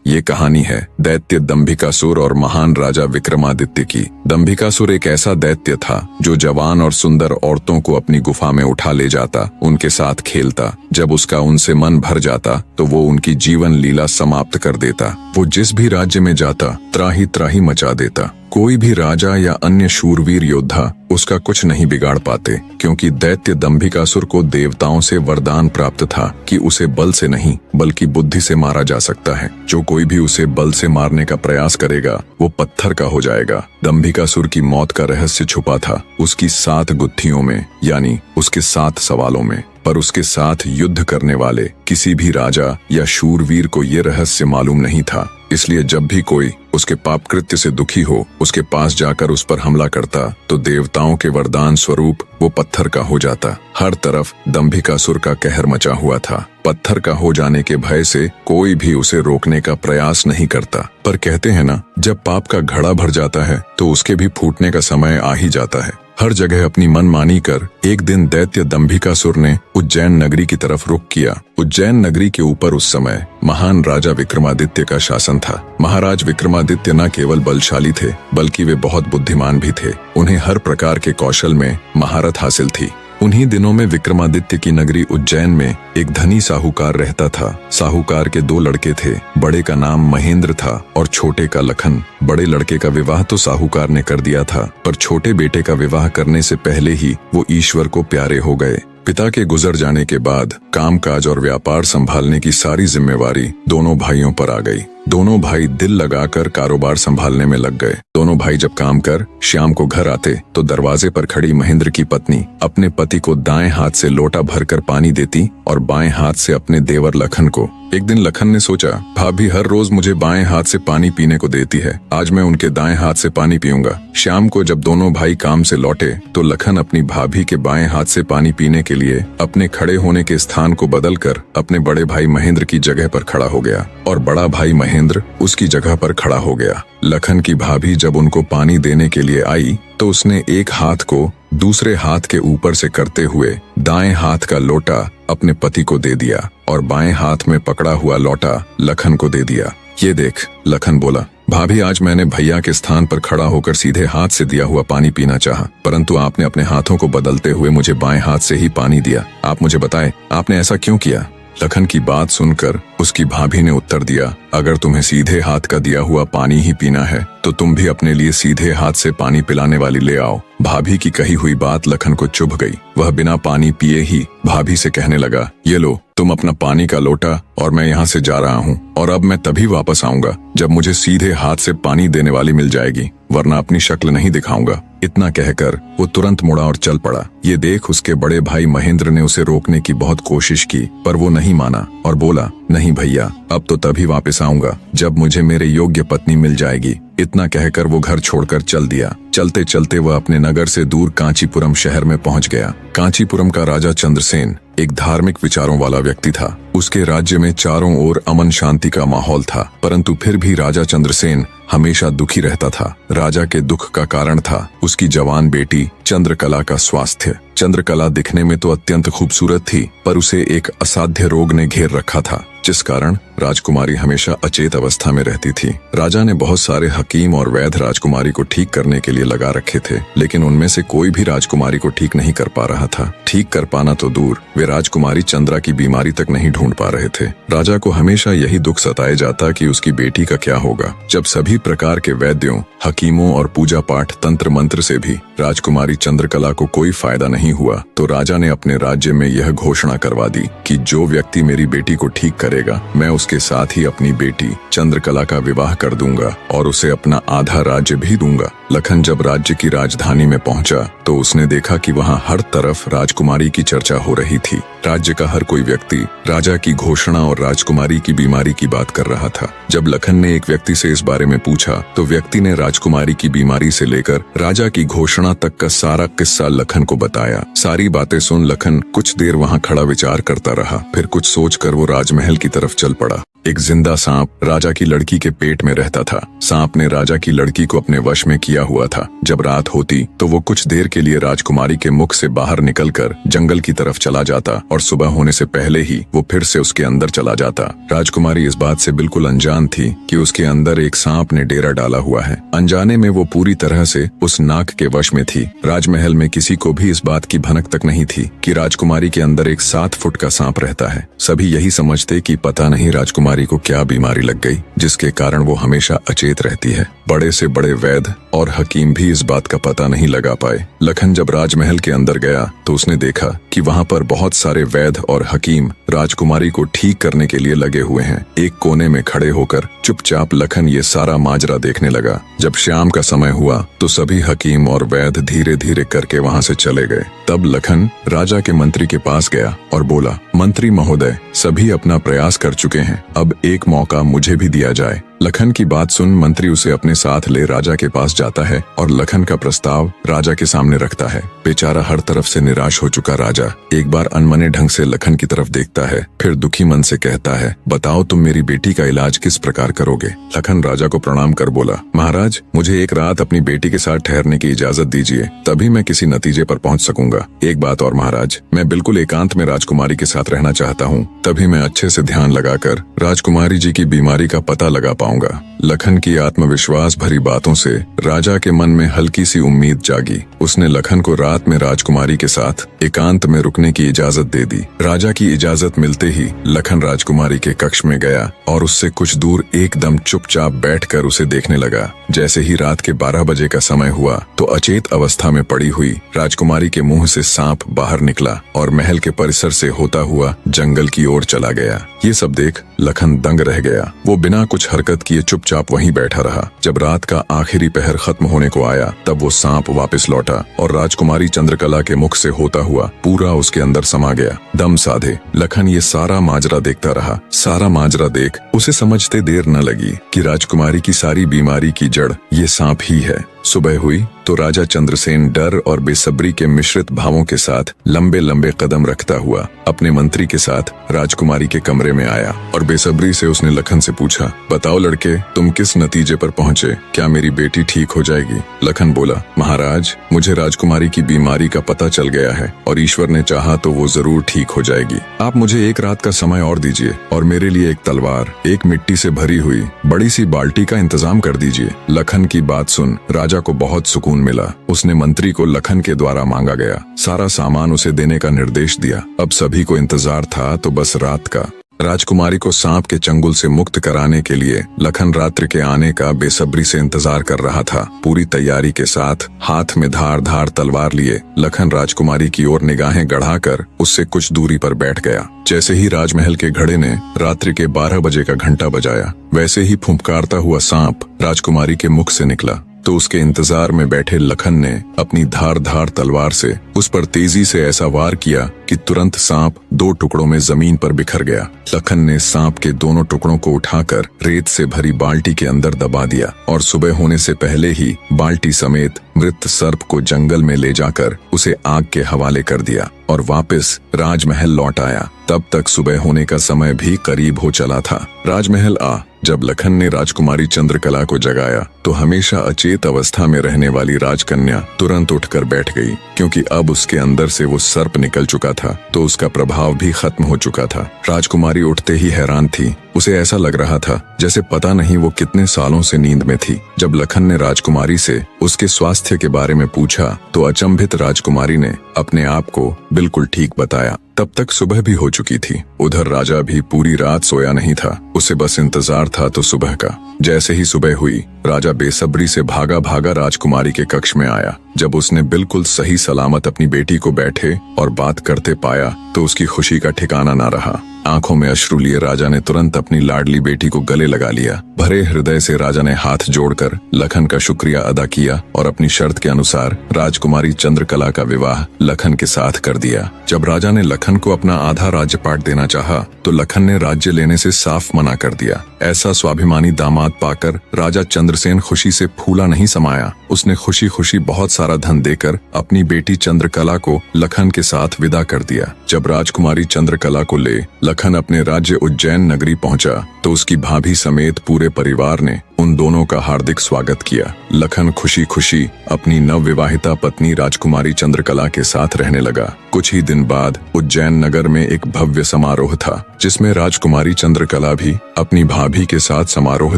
ये कहानी है दैत्य दंभिकासुर और महान राजा विक्रमादित्य की। दंभिकासुर एक ऐसा दैत्य था जो जवान और सुंदर औरतों को अपनी गुफा में उठा ले जाता, उनके साथ खेलता। जब उसका उनसे मन भर जाता तो वो उनकी जीवन लीला समाप्त कर देता। वो जिस भी राज्य में जाता त्राही त्राही मचा देता। कोई भी राजा या अन्य शूरवीर योद्धा उसका कुछ नहीं बिगाड़ पाते, क्योंकि दैत्य दंभिकासुर को देवताओं से वरदान प्राप्त था कि उसे बल से नहीं बल्कि बुद्धि से मारा जा सकता है। जो कोई भी उसे बल से मारने का प्रयास करेगा वो पत्थर का हो जाएगा। दंभिकासुर की मौत का रहस्य छुपा था उसकी 7 गुत्थियों में, यानी उसके 7 सवालों में। पर उसके साथ युद्ध करने वाले किसी भी राजा या शूरवीर को ये रहस्य मालूम नहीं था। इसलिए जब भी कोई उसके पाप कृत्य से दुखी हो उसके पास जाकर उस पर हमला करता तो देवताओं के वरदान स्वरूप वो पत्थर का हो जाता। हर तरफ दंभिकासुर का कहर मचा हुआ था। पत्थर का हो जाने के भय से कोई भी उसे रोकने का प्रयास नहीं करता। पर कहते हैं ना, जब पाप का घड़ा भर जाता है तो उसके भी फूटने का समय आ ही जाता है। हर जगह अपनी मनमानी कर एक दिन दैत्य दंभिकासुर ने उज्जैन नगरी की तरफ रुख किया। उज्जैन नगरी के ऊपर उस समय महान राजा विक्रमादित्य का शासन था। महाराज विक्रमादित्य न केवल बलशाली थे बल्कि वे बहुत बुद्धिमान भी थे। उन्हें हर प्रकार के कौशल में महारत हासिल थी। उन्हीं दिनों में विक्रमादित्य की नगरी उज्जैन में एक धनी साहूकार रहता था। साहूकार के 2 लड़के थे। बड़े का नाम महेंद्र था और छोटे का लखन। बड़े लड़के का विवाह तो साहूकार ने कर दिया था, पर छोटे बेटे का विवाह करने से पहले ही वो ईश्वर को प्यारे हो गए। पिता के गुजर जाने के बाद कामकाज और व्यापार संभालने की सारी जिम्मेवारी दोनों भाइयों पर आ गई। दोनों भाई दिल लगाकर कारोबार संभालने में लग गए। दोनों भाई जब काम कर शाम को घर आते तो दरवाजे पर खड़ी महेंद्र की पत्नी अपने पति को दाएं हाथ से लोटा भरकर पानी देती और बाएं हाथ से अपने देवर लखन को। एक दिन लखन ने सोचा, भाभी हर रोज मुझे बाएं हाथ से पानी पीने को देती है, आज मैं उनके दाएं हाथ से पानी पीऊंगा। शाम को जब दोनों भाई काम से लौटे तो लखन अपनी भाभी के बाएं हाथ से पानी पीने के लिए अपने खड़े होने के स्थान को बदलकर अपने बड़े भाई महेंद्र की जगह पर खड़ा हो गया और बड़ा भाई महेंद्र उसकी जगह पर खड़ा हो गया। लखन की भाभी जब उनको पानी देने के लिए आई तो उसने एक हाथ को दूसरे हाथ के ऊपर से करते हुए दाएं हाथ का लोटा अपने पति को दे दिया और बाएं हाथ में पकड़ा हुआ लोटा लखन को दे दिया। ये देख, लखन बोला, भाभी आज मैंने भैया के स्थान पर खड़ा होकर सीधे हाथ से दिया हुआ पानी पीना चाहा, परंतु आपने अपने हाथों को बदलते हुए मुझे बाएं हाथ से ही पानी दिया। आप मुझे बताएं, आपने ऐसा क्यों किया? लखन की बात सुनकर उसकी भाभी ने उत्तर दिया, अगर तुम्हें सीधे हाथ का दिया हुआ पानी ही पीना है तो तुम भी अपने लिए सीधे हाथ से पानी पिलाने वाली ले आओ। भाभी की कही हुई बात लखन को चुभ गई। वह बिना पानी पिए ही भाभी से कहने लगा, ये लो तुम अपना पानी का लोटा और मैं यहाँ से जा रहा हूँ और अब मैं तभी वापस आऊंगा जब मुझे सीधे हाथ से पानी देने वाली मिल जाएगी, वरना अपनी शक्ल नहीं दिखाऊंगा। इतना कहकर वो तुरंत मुड़ा और चल पड़ा। ये देख उसके बड़े भाई महेंद्र ने उसे रोकने की बहुत कोशिश की, पर वो नहीं माना और बोला, नहीं भैया, अब तो तभी वापस आऊंगा जब मुझे मेरे योग्य पत्नी मिल जाएगी। इतना कहकर वो घर छोड़कर चल दिया। चलते चलते वह अपने नगर से दूर कांचीपुरम शहर में पहुंच गया। कांचीपुरम का राजा चंद्रसेन एक धार्मिक विचारों वाला व्यक्ति था। उसके राज्य में चारों ओर अमन शांति का माहौल था, परंतु फिर भी राजा चंद्रसेन हमेशा दुखी रहता था। राजा के दुख का कारण था उसकी जवान बेटी चंद्रकला का स्वास्थ्य। चंद्रकला दिखने में तो अत्यंत खूबसूरत थी, पर उसे एक असाध्य रोग ने घेर रखा था, जिस कारण राजकुमारी हमेशा अचेत अवस्था में रहती थी। राजा ने बहुत सारे हकीम और वैद्य राजकुमारी को ठीक करने के लिए लगा रखे थे, लेकिन उनमें से कोई भी राजकुमारी को ठीक नहीं कर पा रहा था। ठीक कर पाना तो दूर, वे राजकुमारी चंद्रा की बीमारी तक नहीं ढूंढ पा रहे थे। राजा को हमेशा यही दुख सताए जाता कि उसकी बेटी का क्या होगा। जब सभी प्रकार के वैद्यों, हकीमों और पूजा पाठ तंत्र मंत्र से भी राजकुमारी चंद्रकला को कोई फायदा नहीं हुआ, तो राजा ने अपने राज्य में यह घोषणा करवा दी कि जो व्यक्ति मेरी बेटी को ठीक करेगा, मैं उसके साथ ही अपनी बेटी चंद्रकला का विवाह कर दूंगा और उसे अपना आधा राज्य भी दूंगा। लखन जब राज्य की राजधानी में पहुंचा तो उसने देखा कि वहां हर तरफ राजकुमारी की चर्चा हो रही थी। राज्य का हर कोई व्यक्ति राजा की घोषणा और राजकुमारी की बीमारी की बात कर रहा था। जब लखन ने एक व्यक्ति से इस बारे में पूछा तो व्यक्ति ने राजकुमारी की बीमारी से लेकर राजा की घोषणा तक का सारा किस्सा लखन को बताया। सारी बातें सुन लखन कुछ देर वहां खड़ा विचार करता रहा, फिर कुछ सोचकर वो राजमहल की तरफ चल पड़ा। एक जिंदा सांप राजा की लड़की के पेट में रहता था। सांप ने राजा की लड़की को अपने वश में किया हुआ था। जब रात होती तो वो कुछ देर के लिए राजकुमारी के मुख से बाहर निकलकर जंगल की तरफ चला जाता और सुबह होने से पहले ही वो फिर से उसके अंदर चला जाता। राजकुमारी इस बात से बिल्कुल अनजान थी कि उसके अंदर एक सांप ने डेरा डाला हुआ है। अनजाने में वो पूरी तरह से उस नाग के वश में थी। राजमहल में किसी को भी इस बात की भनक तक नहीं थी कि राजकुमारी के अंदर एक 7 फुट का सांप रहता है। सभी यही समझते कि पता नहीं राजकुमारी को क्या बीमारी लग गई जिसके कारण वो हमेशा अचेत रहती है। बड़े से बड़े वैद्य और हकीम भी इस बात का पता नहीं लगा पाए। लखन जब राजमहल के अंदर गया तो उसने देखा कि वहाँ पर बहुत सारे वैद्य और हकीम राजकुमारी को ठीक करने के लिए लगे हुए हैं। एक कोने में खड़े होकर चुपचाप लखन ये सारा माजरा देखने लगा। जब शाम का समय हुआ तो सभी हकीम और वैद्य धीरे धीरे करके वहाँ से चले गए। तब लखन राजा के मंत्री के पास गया और बोला, मंत्री महोदय, सभी अपना प्रयास कर चुके हैं, अब एक मौका मुझे भी दिया जाए। लखन की बात सुन मंत्री उसे अपने साथ ले राजा के पास जाता है और लखन का प्रस्ताव राजा के सामने रखता है। बेचारा हर तरफ से निराश हो चुका राजा एक बार अनमने ढंग से लखन की तरफ देखता है, फिर दुखी मन से कहता है, बताओ तुम मेरी बेटी का इलाज किस प्रकार करोगे। लखन राजा को प्रणाम कर बोला, महाराज, मुझे एक रात अपनी बेटी के साथ ठहरने की इजाजत दीजिए, तभी मैं किसी नतीजे पर पहुंच सकूंगा। एक बात और महाराज, मैं बिल्कुल एकांत में राजकुमारी के साथ रहना चाहता हूँ, तभी मैं अच्छे से ध्यान लगाकर राजकुमारी जी की बीमारी का पता लगा पाऊंगा। लखन की आत्मविश्वास भरी बातों से राजा के मन में हल्की सी उम्मीद जागी। उसने लखन को रात में राजकुमारी के साथ एकांत में रुकने की इजाजत दे दी। राजा की इजाजत मिलते ही लखन राजकुमारी के कक्ष में गया और उससे कुछ दूर एकदम चुपचाप बैठकर उसे देखने लगा। जैसे ही रात के 12 बजे का समय हुआ तो अचेत अवस्था में पड़ी हुई राजकुमारी के मुंह से सांप बाहर निकला और महल के परिसर से होता हुआ जंगल की ओर चला गया। ये सब देख लखन दंग रह गया। वो बिना कुछ हरकत किए चुपचाप वहीं बैठा रहा। जब रात का आखिरी पहर खत्म होने को आया तब वो सांप वापस लौटा और राजकुमारी चंद्रकला के मुख से होता हुआ पूरा उसके अंदर समा गया। दम साधे लखन ये सारा माजरा देखता रहा। सारा माजरा देख उसे समझते देर न लगी कि राजकुमारी की सारी बीमारी की जड़ ये सांप ही है। सुबह हुई तो राजा चंद्रसेन डर और बेसब्री के मिश्रित भावों के साथ लंबे लंबे कदम रखता हुआ अपने मंत्री के साथ राजकुमारी के कमरे में आया और बेसब्री से उसने लखन से पूछा, बताओ लड़के, तुम किस नतीजे पर पहुंचे? क्या मेरी बेटी ठीक हो जाएगी? लखन बोला, महाराज, मुझे राजकुमारी की बीमारी का पता चल गया है और ईश्वर ने चाहा तो वो जरूर ठीक हो जाएगी। आप मुझे एक रात का समय और दीजिए और मेरे लिए एक तलवार, एक मिट्टी से भरी हुई बड़ी सी बाल्टी का इंतजाम कर दीजिए। लखन की बात सुन राजा को बहुत सुकून मिला। उसने मंत्री को लखन के द्वारा मांगा गया सारा सामान उसे देने का निर्देश दिया। अब सभी को इंतजार था तो बस रात का। राजकुमारी को सांप के चंगुल से मुक्त कराने के लिए लखन रात्रि के आने का बेसब्री से इंतजार कर रहा था। पूरी तैयारी के साथ हाथ में धार धार तलवार लिए लखन राजकुमारी की ओर निगाहें गढ़ाकर उससे कुछ दूरी पर बैठ गया। जैसे ही राजमहल के घड़े ने रात्रि के 12 बजे का घंटा बजाया, वैसे ही फुंफकारता हुआ सांप राजकुमारी के मुख से निकला तो उसके इंतजार में बैठे लखन ने अपनी धार धार तलवार से उस पर तेजी से ऐसा वार किया कि तुरंत सांप 2 टुकड़ों में जमीन पर बिखर गया। लखन ने सांप के दोनों टुकड़ों को उठाकर रेत से भरी बाल्टी के अंदर दबा दिया और सुबह होने से पहले ही बाल्टी समेत मृत सर्प को जंगल में ले जाकर उसे आग के हवाले कर दिया और वापस राजमहल लौट आया। तब तक सुबह होने का समय भी करीब हो चला था। राजमहल जब लखन ने राजकुमारी चंद्रकला को जगाया तो हमेशा अचेत अवस्था में रहने वाली राजकन्या तुरंत उठकर बैठ गई, क्योंकि अब उसके अंदर से वो सर्प निकल चुका था तो उसका प्रभाव भी खत्म हो चुका था। राजकुमारी उठते ही हैरान थी। उसे ऐसा लग रहा था जैसे पता नहीं वो कितने सालों से नींद में थी। जब लखन ने राजकुमारी से उसके स्वास्थ्य के बारे में पूछा तो अचंभित राजकुमारी ने अपने आप को बिल्कुल ठीक बताया। तब तक सुबह भी हो चुकी थी। उधर राजा भी पूरी रात सोया नहीं था। उसे बस इंतजार था तो सुबह का। जैसे ही सुबह हुई राजा बेसब्री से भागा भागा राजकुमारी के कक्ष में आया। जब उसने बिल्कुल सही सलामत अपनी बेटी को बैठे और बात करते पाया तो उसकी खुशी का ठिकाना ना रहा। आंखों में अश्रु लिए राजा ने तुरंत अपनी लाडली बेटी को गले लगा लिया। भरे हृदय से राजा ने हाथ जोड़कर लखन का शुक्रिया अदा किया और अपनी शर्त के अनुसार राजकुमारी चंद्रकला का विवाह लखन के साथ कर दिया। जब राजा ने लखन को अपना आधा राज्यपाट देना चाहा तो लखन ने राज्य लेने से साफ मना कर दिया। ऐसा स्वाभिमानी दामाद पाकर राजा चंद्रसेन खुशी से फूला नहीं समाया। उसने खुशी खुशी बहुत सारा धन देकर अपनी बेटी चंद्रकला को लखन के साथ विदा कर दिया। जब राजकुमारी चंद्रकला को ले लखन अपने राज्य उज्जैन नगरी पहुंचा तो उसकी भाभी समेत पूरे परिवार ने उन दोनों का हार्दिक स्वागत किया। लखन खुशी खुशी अपनी नवविवाहिता पत्नी राजकुमारी चंद्रकला के साथ रहने लगा। कुछ ही दिन बाद उज्जैन नगर में एक भव्य समारोह था जिसमें राजकुमारी चंद्रकला भी अपनी भाभी के साथ समारोह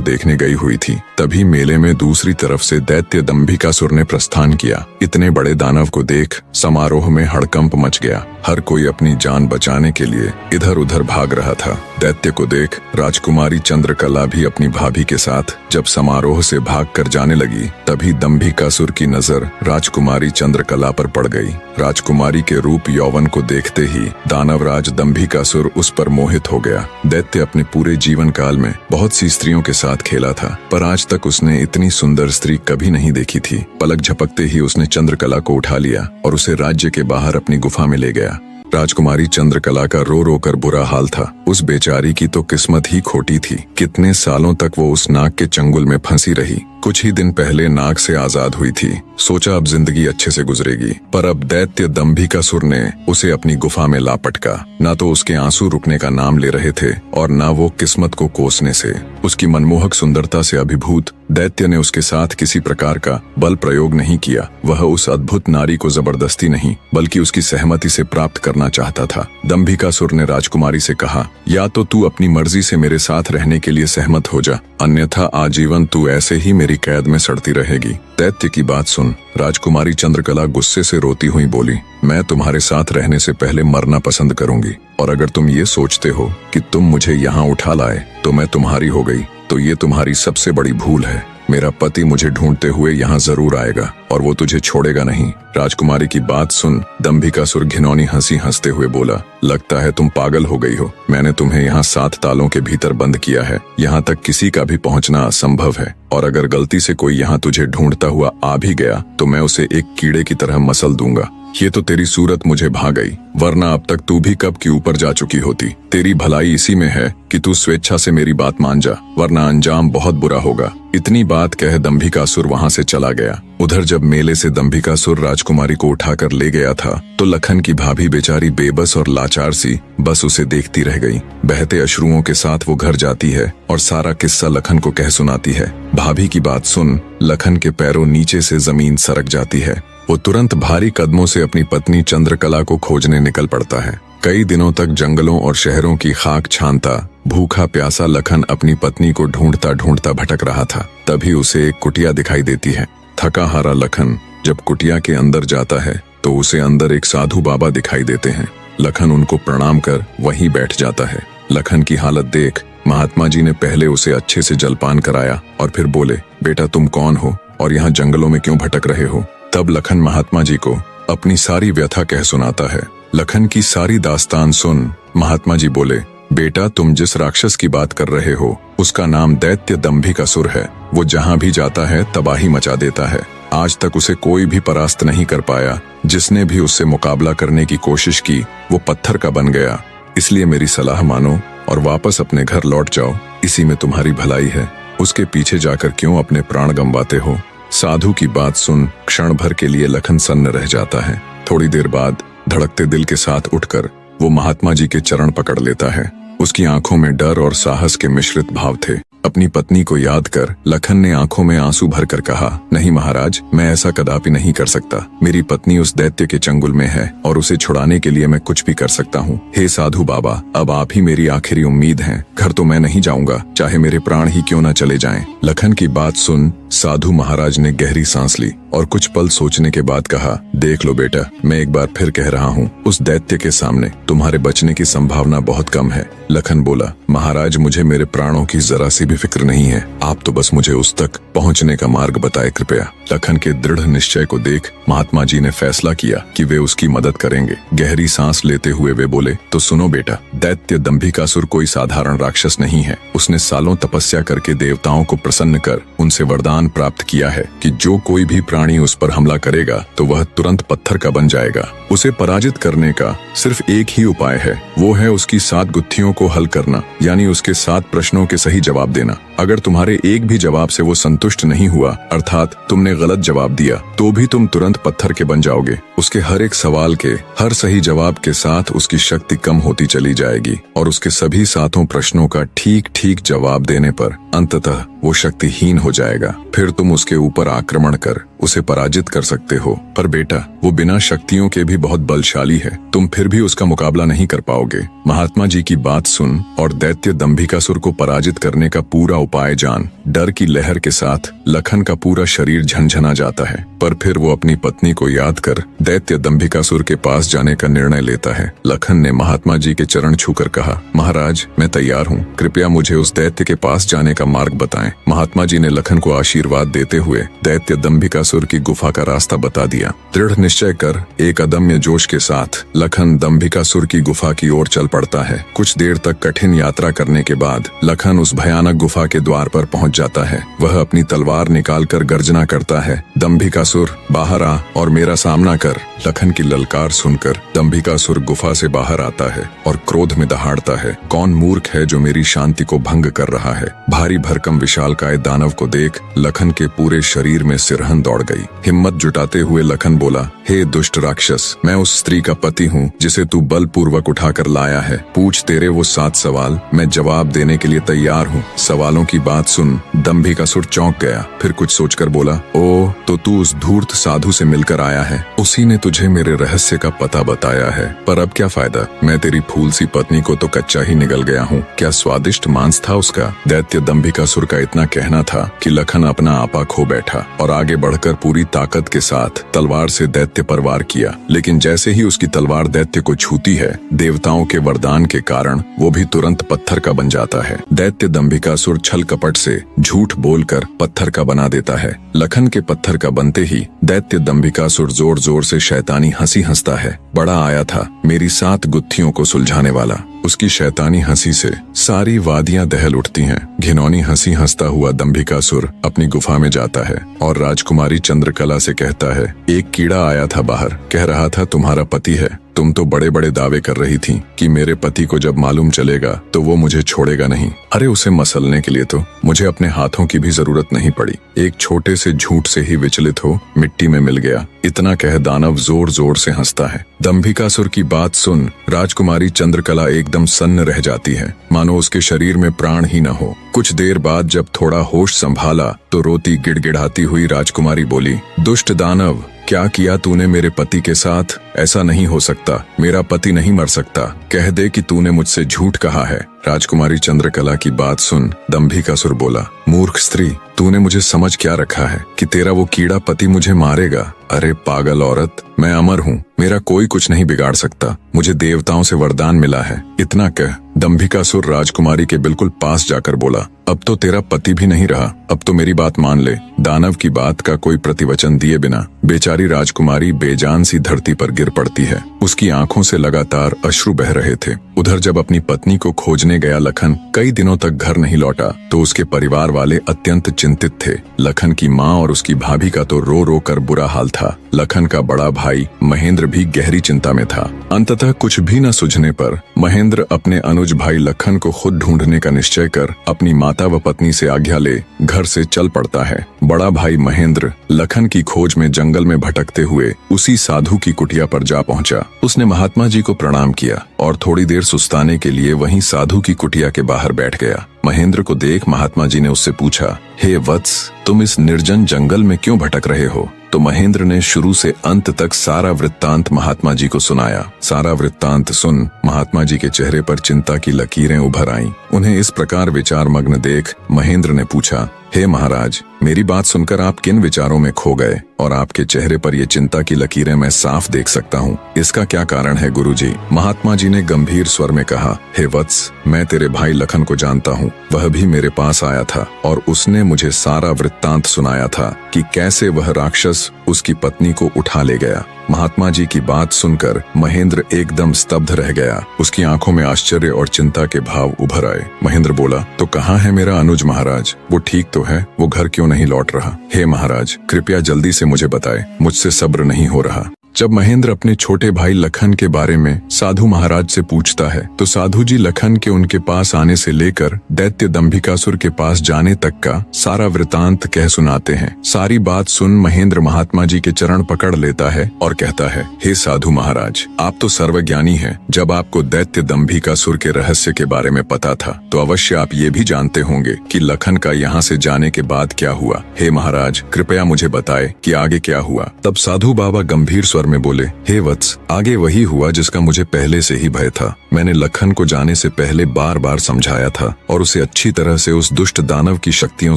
देखने गई हुई थी। तभी मेले में दूसरी तरफ से दैत्य दंभिकासुर ने प्रस्थान किया। इतने बड़े दानव को देख समारोह में हड़कंप मच गया। हर कोई अपनी जान बचाने के लिए इधर उधर भाग रहा था। दैत्य को देख राजकुमारी चंद्रकला भी अपनी भाभी के साथ जब समारोह से भागकर जाने लगी, तभी दंभिकासुर की नजर राजकुमारी चंद्रकला पर पड़ गई। राजकुमारी के रूप यौवन को देखते ही दानवराज दंभिकासुर उस पर मोहित हो गया। दैत्य अपने पूरे जीवन काल में बहुत सी स्त्रियों के साथ खेला था, पर आज तक उसने इतनी सुंदर स्त्री कभी नहीं देखी थी। पलक झपकते ही उसने चंद्रकला को उठा लिया और उसे राज्य के बाहर अपनी गुफा में ले गया। राजकुमारी चंद्रकला का रो रो कर बुरा हाल था। उस बेचारी की तो किस्मत ही खोटी थी। कितने सालों तक वो उस नाग के चंगुल में फंसी रही। कुछ ही दिन पहले नाग से आजाद हुई थी। सोचा अब जिंदगी अच्छे से गुजरेगी, पर अब दैत्य दंभिकासुर ने उसे अपनी गुफा में ला पटका। न तो उसके आंसू रुकने का नाम ले रहे थे और न वो किस्मत को कोसने से। उसकी मनमोहक सुंदरता से अभिभूत दैत्य ने उसके साथ किसी प्रकार का बल प्रयोग नहीं किया। वह उस अद्भुत नारी को जबरदस्ती नहीं बल्कि उसकी सहमति से प्राप्त करना चाहता था। दंभिकासुर ने राजकुमारी से कहा, या तो तू अपनी मर्जी से मेरे साथ रहने के लिए सहमत हो जा, अन्यथा आजीवन तू ऐसे ही मेरी कैद में सड़ती रहेगी। दैत्य की बात सुन राजकुमारी चंद्रकला गुस्से से रोती हुई बोली, मैं तुम्हारे साथ रहने से पहले मरना पसंद करूंगी, और अगर तुम ये सोचते हो कि तुम मुझे यहाँ उठा लाए तो मैं तुम्हारी हो गई, तो ये तुम्हारी सबसे बड़ी भूल है। मेरा पति मुझे ढूंढते हुए यहाँ जरूर आएगा और वो तुझे छोड़ेगा नहीं। राजकुमारी की बात सुन दंभिकासुर घिनौनी हंसी हंसते हुए बोला, लगता है तुम पागल हो गई हो। मैंने तुम्हें यहाँ 7 तालों के भीतर बंद किया है। यहाँ तक किसी का भी पहुँचना असंभव है, और अगर गलती से कोई यहाँ तुझे ढूंढता हुआ आ भी गया तो मैं उसे एक कीड़े की तरह मसल दूंगा। ये तो तेरी सूरत मुझे भा गई, वरना अब तक तू भी कब की ऊपर जा चुकी होती। तेरी भलाई इसी में है कि तू स्वेच्छा से मेरी बात मान जा, वरना अंजाम बहुत बुरा होगा। इतनी बात कह दंभिकासुर वहाँ से चला गया। उधर जब मेले से दंभिकासुर राजकुमारी को उठाकर ले गया था तो लखन की भाभी बेचारी बेबस और लाचार सी बस उसे देखती रह गई। बहते अश्रुओं के साथ वो घर जाती है और सारा किस्सा लखन को कह सुनाती है। भाभी की बात सुन लखन के पैरों नीचे से जमीन सरक जाती है। वो तुरंत भारी कदमों से अपनी पत्नी चंद्रकला को खोजने निकल पड़ता है। कई दिनों तक जंगलों और शहरों की खाक छानता भूखा प्यासा लखन अपनी पत्नी को ढूंढता ढूंढता भटक रहा था। तभी उसे एक कुटिया दिखाई देती है। थका हारा लखन जब कुटिया के अंदर जाता है तो उसे अंदर एक साधु बाबा दिखाई देते हैं। लखन उनको प्रणाम कर वहीं बैठ जाता है। लखन की हालत देख महात्मा जी ने पहले उसे अच्छे से जलपान कराया और फिर बोले, बेटा तुम कौन हो और यहाँ जंगलों में क्यों भटक रहे हो। तब लखन महात्मा जी को अपनी सारी व्यथा कह सुनाता है। लखन की सारी दास्तान सुन महात्मा जी बोले, बेटा तुम जिस राक्षस की बात कर रहे हो उसका नाम दैत्य दंभिकासुर है। वो जहाँ भी जाता है तबाही मचा देता है। आज तक उसे कोई भी परास्त नहीं कर पाया। जिसने भी उससे मुकाबला करने की कोशिश की वो पत्थर का बन गया। इसलिए मेरी सलाह मानो और वापस अपने घर लौट जाओ, इसी में तुम्हारी भलाई है। उसके पीछे जाकर क्यों अपने प्राण गंवाते हो। साधु की बात सुन क्षण भर के लिए लखन सन्न रह जाता है। थोड़ी देर बाद धड़कते दिल के साथ उठकर वो महात्मा जी के चरण पकड़ लेता है। उसकी आंखों में डर और साहस के मिश्रित भाव थे। अपनी पत्नी को याद कर लखन ने आंखों में आंसू भरकर कहा, नहीं महाराज, मैं ऐसा कदापि नहीं कर सकता। मेरी पत्नी उस दैत्य के चंगुल में है और उसे छुड़ाने के लिए मैं कुछ भी कर सकता हूँ। हे साधु बाबा, अब आप ही मेरी आखिरी उम्मीद हैं। घर तो मैं नहीं जाऊंगा, चाहे मेरे प्राण ही क्यों न चले जाएं। लखन की बात सुन साधु महाराज ने गहरी सांस ली और कुछ पल सोचने के बाद कहा, देख लो बेटा, मैं एक बार फिर कह रहा हूँ, उस दैत्य के सामने तुम्हारे बचने की संभावना बहुत कम है। लखन बोला, महाराज मुझे मेरे प्राणों की जरा सी भी फिक्र नहीं है। आप तो बस मुझे उस तक पहुँचने का मार्ग बताए कृपया। लखन के दृढ़ निश्चय को देख महात्मा जी ने फैसला किया कि वे उसकी मदद करेंगे। गहरी सांस लेते हुए वे बोले, तो सुनो बेटा, दैत्य दंभिकासुर कोई साधारण राक्षस नहीं है। उसने सालों तपस्या करके देवताओं को प्रसन्न कर उनसे वरदान वरदान प्राप्त किया है कि जो कोई भी प्राणी उस पर हमला करेगा तो वह तुरंत पत्थर का बन जाएगा। उसे पराजित करने का सिर्फ एक ही उपाय है, वो है उसकी 7 गुत्थियों को हल करना, यानी उसके 7 प्रश्नों के सही जवाब देना। अगर तुम्हारे एक भी जवाब से वो संतुष्ट नहीं हुआ, अर्थात तुमने गलत जवाब दिया, तो भी तुम तुरंत पत्थर के बन जाओगे। उसके हर एक सवाल के हर सही जवाब के साथ उसकी शक्ति कम होती चली जाएगी और उसके सभी 7 प्रश्नों का ठीक ठीक जवाब देने पर अंततः वो शक्तिहीन हो जाएगा। फिर तुम उसके ऊपर आक्रमण कर उसे पराजित कर सकते हो। पर बेटा, वो बिना शक्तियों के भी बहुत बलशाली है, तुम फिर भी उसका मुकाबला नहीं कर पाओगे। महात्मा जी की बात सुन और दैत्य दंभिकासुर को पराजित करने का पूरा उपाय जान। डर की लहर के साथ लखन का पूरा शरीर झनझना जाता है, पर फिर वो अपनी पत्नी को याद कर दैत्य दंभिकासुर के पास जाने का निर्णय लेता है। लखन ने महात्मा जी के चरण छूकर कहा, महाराज, मैं तैयार हूँ, कृपया मुझे उस दैत्य के पास जाने का मार्ग बताएं। महात्मा जी ने लखन को आशीर्वाद देते हुए दैत्य दंभिकासुर की गुफा का रास्ता बता दिया। दृढ़ निश्चय कर एक अदम्य जोश के साथ लखन दंभिकासुर की गुफा की ओर चल पड़ता है। कुछ देर तक कठिन यात्रा करने के बाद लखन उस भयानक गुफा के द्वार पर पहुंच जाता है। वह अपनी तलवार निकालकर गर्जना करता है, दंभिकासुर बाहर आ और मेरा सामना कर। लखन की ललकार सुनकर दंभिकासुर गुफा से बाहर आता है और क्रोध में दहाड़ता है, कौन मूर्ख है जो मेरी शांति को भंग कर रहा है। भारी भरकम विशालकाय दानव को देख लखन के पूरे शरीर में सिरहन दौड़ गई। हिम्मत जुटाते हुए लखन बोला, हे दुष्ट राक्षस, मैं उस स्त्री का पति हूँ जिसे तू बलपूर्वक उठाकर लाया है। पूछ तेरे वो 7 सवाल, मैं जवाब देने के लिए तैयार हूँ। सवालों की बात सुन दंभिकासुर चौंक गया, फिर कुछ सोचकर बोला, ओ तो तू उस धूर्त साधु से मिलकर आया है, उसी ने तुझे मेरे रहस्य का पता बताया है। पर अब क्या फायदा, मैं तेरी फूल सी पत्नी को तो कच्चा ही निगल गया हूँ। क्या स्वादिष्ट मांस था उसका। दैत्य दंभिकासुर का इतना कहना था कि लखन अपना आपा खो बैठा और आगे बढ़कर पूरी ताकत के साथ तलवार से दैत्य पर वार किया। लेकिन जैसे ही उसकी तलवार दैत्य को छूती है, देवताओं के वरदान के कारण वो भी तुरंत पत्थर का बन जाता है। दैत्य दंभिकासुर छल कपट से झूठ बोलकर पत्थर का बना देता है। लखन के पत्थर का बनते ही दैत्य दंभिकासुर जोर जोर से शैतानी हंसी हंसता है। बड़ा आया था मेरी 7 गुत्थियों को सुलझाने वाला। उसकी शैतानी हंसी से सारी वादियां दहल उठती हैं। घिनौनी हंसी हंसता हुआ दंभिकासुर अपनी गुफा में जाता है और राजकुमारी चंद्रकला से कहता है, एक कीड़ा आया था बाहर, कह रहा था तुम्हारा पति है। तुम तो बड़े बड़े दावे कर रही थी कि मेरे पति को जब मालूम चलेगा तो वो मुझे छोड़ेगा नहीं। अरे उसे मसलने के लिए तो मुझे अपने हाथों की भी जरूरत नहीं पड़ी, एक छोटे से झूठ से ही विचलित हो मिट्टी में मिल गया। इतना कह दानव जोर जोर से हंसता है। दंभिकासुर की बात सुन राजकुमारी चंद्रकला एकदम सन्न रह जाती है, मानो उसके शरीर में प्राण ही न हो। कुछ देर बाद जब थोड़ा होश संभाला तो रोती गिड़गिड़ाती हुई राजकुमारी बोली, दुष्ट दानव, क्या किया तूने मेरे पति के साथ। ऐसा नहीं हो सकता, मेरा पति नहीं मर सकता, कह दे कि तूने मुझसे झूठ कहा है। राजकुमारी चंद्रकला की बात सुन दंभिकासुर बोला, मूर्ख स्त्री, तूने मुझे समझ क्या रखा है कि तेरा वो कीड़ा पति मुझे मारेगा। अरे पागल औरत, मैं अमर हूँ, मेरा कोई कुछ नहीं बिगाड़ सकता, मुझे देवताओं से वरदान मिला है। इतना कह दंभिकासुर राजकुमारी के बिल्कुल पास जाकर बोला, अब तो तेरा पति भी नहीं रहा, अब तो मेरी बात मान ले। दानव की बात का कोई प्रतिवचन दिए बिना बेचारी राजकुमारी बेजान सी धरती पर गिर पड़ती है। उसकी आंखों से लगातार अश्रु बह रहे थे। उधर जब अपनी पत्नी को खोजने गया लखन कई दिनों तक घर नहीं लौटा तो उसके परिवार वाले अत्यंत चिंतित थे। लखन की माँ और उसकी भाभी का तो रो रो कर बुरा हाल था। लखन का बड़ा भाई महेंद्र भी गहरी चिंता में था। अंततः कुछ भी न सूझने पर महेंद्र अपने अनुज भाई लखन को खुद ढूंढने का निश्चय कर अपनी माता व पत्नी से आज्ञा ले घर से चल पड़ता है। बड़ा भाई महेंद्र लखन की खोज में जंगल में भटकते हुए उसी साधु की कुटिया पर जा पहुंचा। उसने महात्मा जी को प्रणाम किया और थोड़ी देर सुस्ताने के लिए वहीं साधु की कुटिया के बाहर बैठ गया। महेंद्र को देख महात्मा जी ने उससे पूछा, हे वत्स, तुम इस निर्जन जंगल में क्यों भटक रहे हो। तो महेंद्र ने शुरू से अंत तक सारा वृत्तांत महात्मा जी को सुनाया। सारा वृत्तांत सुन महात्मा जी के चेहरे पर चिंता की लकीरें उभर आईं। उन्हें इस प्रकार विचार मग्न देख महेंद्र ने पूछा, हे महाराज, मेरी बात सुनकर आप किन विचारों में खो गए और आपके चेहरे पर ये चिंता की लकीरें मैं साफ देख सकता हूँ। इसका क्या कारण है गुरुजी? महात्मा जी ने गंभीर स्वर में कहा, हे वत्स, मैं तेरे भाई लखन को जानता हूँ। वह भी मेरे पास आया था और उसने मुझे सारा वृत्तांत सुनाया था कि कैसे वह राक्षस उसकी पत्नी को उठा ले गया। महात्मा जी की बात सुनकर महेंद्र एकदम स्तब्ध रह गया। उसकी आंखों में आश्चर्य और चिंता के भाव उभर आए। महेंद्र बोला, तो कहाँ है मेरा अनुज महाराज? वो ठीक तो तो है, वो घर क्यों नहीं लौट रहा? हे महाराज, कृपया जल्दी से मुझे बताएं, मुझसे सब्र नहीं हो रहा। जब महेंद्र अपने छोटे भाई लखन के बारे में साधु महाराज से पूछता है तो साधु जी लखन के उनके पास आने से लेकर दैत्य दंभिकासुर के पास जाने तक का सारा वृतांत कह सुनाते हैं। सारी बात सुन महेंद्र महात्मा जी के चरण पकड़ लेता है और कहता है, हे साधु महाराज, आप तो सर्वज्ञानी हैं। जब आपको दैत्य दंभिकासुर के रहस्य के बारे में पता था तो अवश्य आप ये भी जानते होंगे कि लखन का यहाँ से जाने के बाद क्या हुआ। हे महाराज, कृपया मुझे बताए कि आगे क्या हुआ। तब साधु बाबा गंभीर स्वर में बोले, हे वत्स, आगे वही हुआ जिसका मुझे पहले से ही भय था। मैंने लखन को जाने से पहले बार बार समझाया था और उसे अच्छी तरह से उस दुष्ट दानव की शक्तियों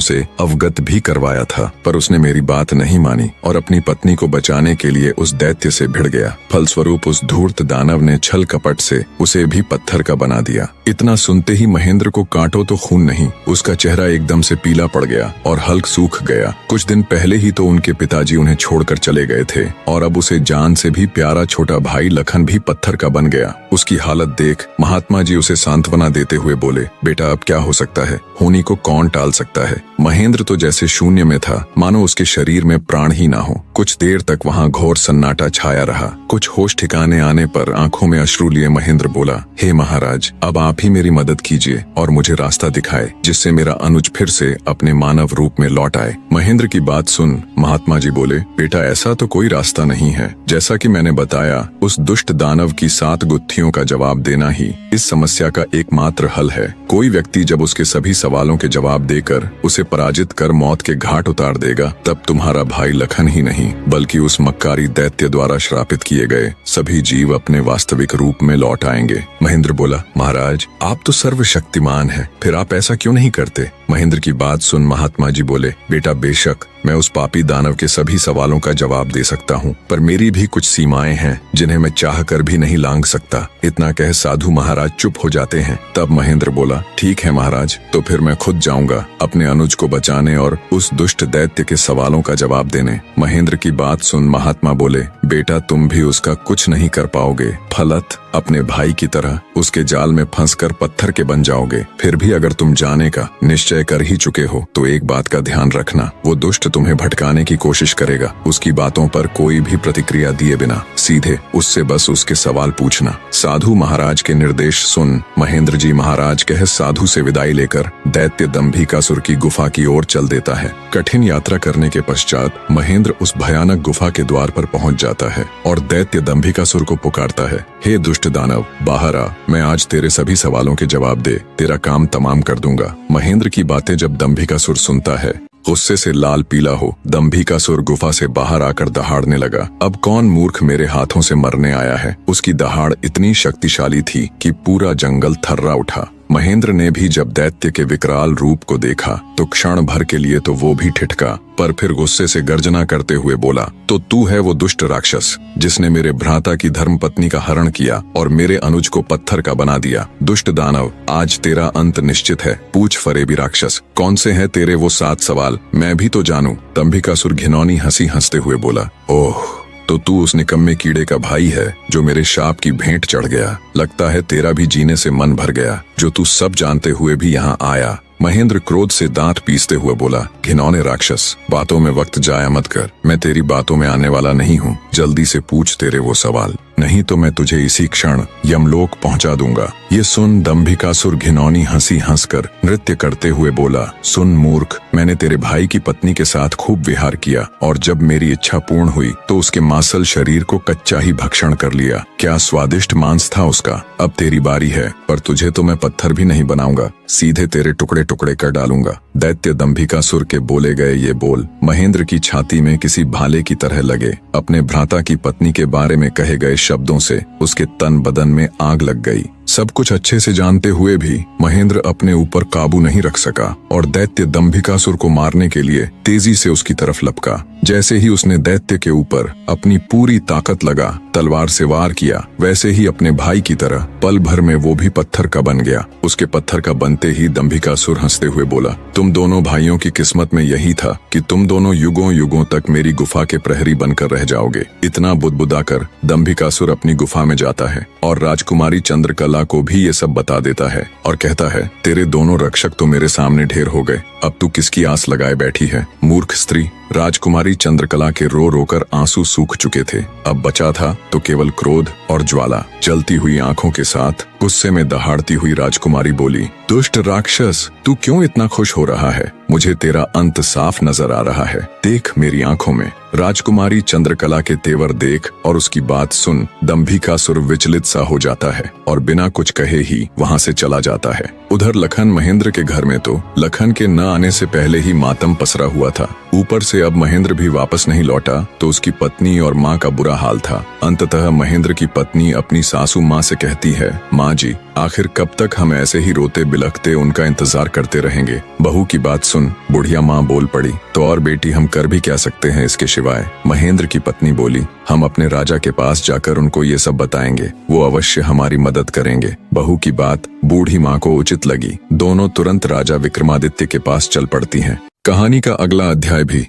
से अवगत भी करवाया था, पर उसने मेरी बात नहीं मानी और अपनी पत्नी को बचाने के लिए उस दैत्य से भिड़ गया। फलस्वरूप उस धूर्त दानव ने छल कपट से उसे भी पत्थर का बना दिया। इतना सुनते ही महेंद्र को कांटो तो खून नहीं, उसका चेहरा एकदम से पीला पड़ गया और हल्क सूख गया। कुछ दिन पहले ही तो उनके पिताजी उन्हें छोड़कर चले गए थे और अब उसे जान से भी प्यारा छोटा भाई लखन भी पत्थर का बन गया। उसकी हालत देख महात्मा जी उसे सांत्वना देते हुए बोले, बेटा अब क्या हो सकता है, होनी को कौन टाल सकता है। महेंद्र तो जैसे शून्य में था, मानो उसके शरीर में प्राण ही ना हो। कुछ देर तक वहाँ घोर सन्नाटा छाया रहा। कुछ होश ठिकाने आने पर आंखों में अश्रु लिए महेंद्र बोला, हे महाराज, अब आप ही मेरी मदद कीजिए और मुझे रास्ता दिखाए जिससे मेरा अनुज फिर से अपने मानव रूप में लौट आए। महेंद्र की बात सुन महात्मा जी बोले, बेटा ऐसा तो कोई रास्ता नहीं है। जैसा कि मैंने बताया, उस दुष्ट दानव की 7 गुत्थियों का जवाब देना ही इस समस्या का एकमात्र हल है। कोई व्यक्ति जब उसके सभी सवालों के जवाब देकर उसे पराजित कर मौत के घाट उतार देगा, तब तुम्हारा भाई लखन ही नहीं बल्कि उस मक्कारी दैत्य द्वारा श्रापित किए गए सभी जीव अपने वास्तविक रूप में लौट आएंगे। महेंद्र बोला, महाराज आप तो सर्वशक्तिमान हैं, फिर आप ऐसा क्यों नहीं करते? महेंद्र की बात सुन महात्मा जी बोले, बेटा बेशक मैं उस पापी दानव के सभी सवालों का जवाब दे सकता हूँ, पर मेरी भी कुछ सीमाएं हैं जिन्हें मैं चाह कर भी नहीं लांघ सकता। इतना कह साधु महाराज चुप हो जाते हैं। तब महेंद्र बोला, ठीक है महाराज, तो फिर मैं खुद जाऊंगा अपने अनुज को बचाने और उस दुष्ट दैत्य के सवालों का जवाब देने। महेंद्र की बात सुन महात्मा बोले, बेटा तुम भी उसका कुछ नहीं कर पाओगे, फलत अपने भाई की तरह उसके जाल में फंसकर पत्थर के बन जाओगे। फिर भी अगर तुम जाने का निश्चय कर ही चुके हो तो एक बात का ध्यान रखना, वो दुष्ट तुम्हें भटकाने की कोशिश करेगा। उसकी बातों पर कोई भी प्रतिक्रिया दिए बिना सीधे उससे बस उसके सवाल पूछना। साधु महाराज के निर्देश सुन महेंद्र जी महाराज कह साधु से विदाई लेकर दैत्य दंभिकासुर की गुफा की ओर चल देता है। कठिन यात्रा करने के पश्चात महेंद्र उस भयानक गुफा के द्वार पर पहुंच जाता है और दैत्य दंभिकासुर को पुकारता है, हे दुष्ट दानव, बाहर आ, मैं आज तेरे सभी सवालों के जवाब दे तेरा काम तमाम कर दूंगा। महेंद्र की बातें जब दंभिकासुर सुनता है, गुस्से से लाल पीला हो दंभिकासुर गुफा से बाहर आकर दहाड़ने लगा। अब कौन मूर्ख मेरे हाथों से मरने आया है। उसकी दहाड़ इतनी शक्तिशाली थी कि पूरा जंगल थर्रा उठा। महेंद्र ने भी जब दैत्य के विकराल रूप को देखा तो क्षण भर के लिए तो वो भी ठिठका, पर फिर गुस्से से गर्जना करते हुए बोला, तो तू है वो दुष्ट राक्षस जिसने मेरे भ्राता की धर्मपत्नी का हरण किया और मेरे अनुज को पत्थर का बना दिया। दुष्ट दानव, आज तेरा अंत निश्चित है। पूछ फरेबी राक्षस, कौन से हैं तेरे वो 7 सवाल, मैं भी तो जानूं। दंभिकासुर घिनौनी हंसी हंसते हुए बोला, ओह, तो तू उस निकम्मे कीड़े का भाई है जो मेरे शाप की भेंट चढ़ गया। लगता है तेरा भी जीने से मन भर गया, जो तू सब जानते हुए भी यहाँ आया। महेंद्र क्रोध से दांत पीसते हुए बोला, घिनौने राक्षस, बातों में वक्त जाया मत कर। मैं तेरी बातों में आने वाला नहीं हूँ। जल्दी से पूछ तेरे वो सवाल, नहीं तो मैं तुझे इसी क्षण यमलोक पहुंचा दूंगा। ये सुन दंभिकासुर घिनौनी हंसी हंसकर नृत्य करते हुए बोला, सुन मूर्ख, मैंने तेरे भाई की पत्नी के साथ खूब विहार किया और जब मेरी इच्छा पूर्ण हुई तो उसके मांसल शरीर को कच्चा ही भक्षण कर लिया। क्या स्वादिष्ट मांस था उसका। अब तेरी बारी है, पर तुझे तो मैं पत्थर भी नहीं बनाऊंगा, सीधे तेरे टुकड़े टुकड़े कर डालूंगा। दैत्य दंभिकासुर के बोले गए ये बोल महेंद्र की छाती में किसी भाले की तरह लगे। अपने भ्राता की पत्नी के बारे में कहे गए शब्दों से उसके तन बदन में आग लग गई। सब कुछ अच्छे से जानते हुए भी महेंद्र अपने ऊपर काबू नहीं रख सका और दैत्य दंभिकासुर को मारने के लिए तेजी से उसकी तरफ लपका। जैसे ही उसने दैत्य के ऊपर अपनी पूरी ताकत लगा तलवार से वार किया, वैसे ही अपने भाई की तरह पल भर में वो भी पत्थर का बन गया। उसके पत्थर का बनते ही दंभिकासुर हंसते हुए बोला, तुम दोनों भाइयों की किस्मत में यही था कि तुम दोनों युगों युगों तक मेरी गुफा के प्रहरी बनकर रह जाओगे। इतना बुदबुदाकर दंभिकासुर अपनी गुफा में जाता है और राजकुमारी चंद्रकला को भी ये सब बता देता है और कहता है, तेरे दोनों रक्षक तो मेरे सामने ढेर हो गए, अब तू किसकी आस लगाए बैठी है, मूर्ख स्त्री। राजकुमारी चंद्रकला के रो रोकर आंसू सूख चुके थे, अब बचा था तो केवल क्रोध और ज्वाला। जलती हुई आंखों के साथ गुस्से में दहाड़ती हुई राजकुमारी बोली, दुष्ट राक्षस, तू क्यों इतना खुश हो रहा है? मुझे तेरा अंत साफ नजर आ रहा है, देख मेरी आंखों में। राजकुमारी चंद्रकला के तेवर देख और उसकी बात सुन दंभिकासुर विचलित सा हो जाता है और बिना कुछ कहे ही वहां से चला जाता है। उधर लखन महेंद्र के घर में तो लखन के न आने से पहले ही मातम पसरा हुआ था। ऊपर से अब महेंद्र भी वापस नहीं लौटा तो उसकी पत्नी और माँ का बुरा हाल था। अंततः महेंद्र की पत्नी अपनी सासू माँ से कहती है, माँ जी, आखिर कब तक हम ऐसे ही रोते बिलखते उनका इंतजार करते रहेंगे? बहू की बात सुन, बुढ़िया माँ बोल पड़ी, तो और बेटी हम कर भी क्या सकते हैं इसके सिवाय? महेंद्र की पत्नी बोली, हम अपने राजा के पास जाकर उनको ये सब बताएंगे, वो अवश्य हमारी मदद करेंगे। बहू की बात बूढ़ी माँ को उचित लगी। दोनों तुरंत राजा विक्रमादित्य के पास चल पड़ती हैं। कहानी का अगला अध्याय भी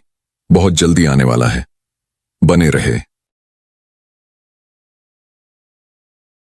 बहुत जल्दी आने वाला है, बने रहे।